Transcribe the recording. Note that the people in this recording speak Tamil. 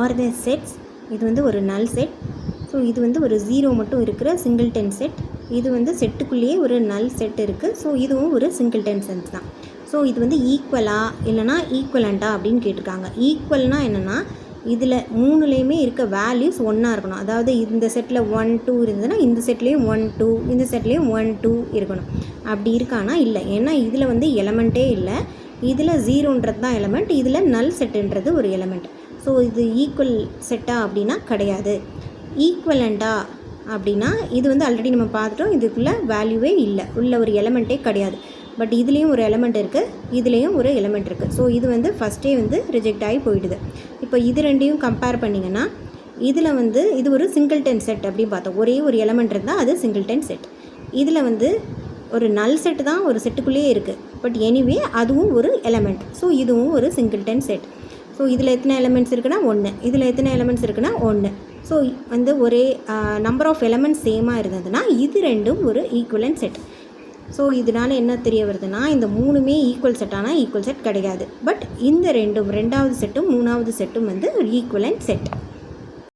ஆர் த செட்ஸ். இது வந்து ஒரு நல் செட். ஸோ இது வந்து ஒரு 0 மட்டும் இருக்கிற சிங்கிள்டன் செட். இது வந்து செட்டுக்குள்ளேயே ஒரு நல் செட் இருக்குது. ஸோ இதுவும் ஒரு சிங்கிள்டன் செட் தான். ஸோ இது வந்து ஈக்குவலா இல்லைனா ஈக்குவலண்ட்டா அப்படின்னு கேட்டிருக்காங்க. ஈக்குவல்னால் என்னென்னா இதில் மூணுலேயுமே இருக்க வேல்யூஸ் ஒன்றா இருக்கணும். அதாவது இந்த செட்டில் 1 2 இருந்ததுன்னா இந்த செட்லேயும் 1 2, இந்த செட்லேயும் 1 2 இருக்கணும். அப்படி இருக்கானா இல்லை. ஏன்னா இதில் வந்து எலமெண்ட்டே இல்லை. இதில் 0ன்றது தான் எலமெண்ட், இதில் நல் செட்டுன்றது ஒரு எலமெண்ட். ஸோ இது ஈக்குவல் செட்டா அப்படின்னா கிடையாது. ஈக்குவலண்ட்டா அப்படின்னா இது வந்து ஆல்ரெடி நம்ம பார்த்துட்டோம். இதுக்குள்ளே வேல்யூவே இல்லை, உள்ள ஒரு எலமெண்ட்டே கிடையாது. பட் இதுலேயும் ஒரு எலமெண்ட் இருக்குது, இதுலேயும் ஒரு எலமெண்ட் இருக்குது. ஸோ இது வந்து ஃபஸ்ட்டே வந்து ரிஜெக்ட் ஆகி போயிடுது. இப்போ இது ரெண்டையும் கம்பேர் பண்ணிங்கன்னா இதில் வந்து இது ஒரு சிங்கிள்டன் செட் அப்படின்னு பார்த்தோம். ஒரே ஒரு எலமெண்ட் இருந்தால் அது சிங்கிள்டன் செட். இதில் வந்து ஒரு நல் செட்டு தான் ஒரு செட்டுக்குள்ளேயே இருக்குது. பட் எனிவே அதுவும் ஒரு எலமெண்ட். ஸோ இதுவும் ஒரு சிங்கிள்டன் செட். ஸோ இதில் எத்தனை எலமெண்ட்ஸ் இருக்குன்னா 1, இதில் எத்தனை எலமெண்ட்ஸ் இருக்குன்னா 1. ஸோ வந்து ஒரே நம்பர் ஆஃப் எலமெண்ட்ஸ் சேமாக இருந்ததுன்னா இது ரெண்டும் ஒரு ஈக்குவலன்ட் செட். ஸோ இதனால் என்ன தெரிய வருதுன்னா இந்த மூணுமே ஈக்குவல் செட்டானால் ஈக்குவல் செட் கிடையாது. பட் இந்த ரெண்டாவது செட்டும் மூணாவது செட்டும் வந்து ஒரு ஈக்குவலன்ட் செட்.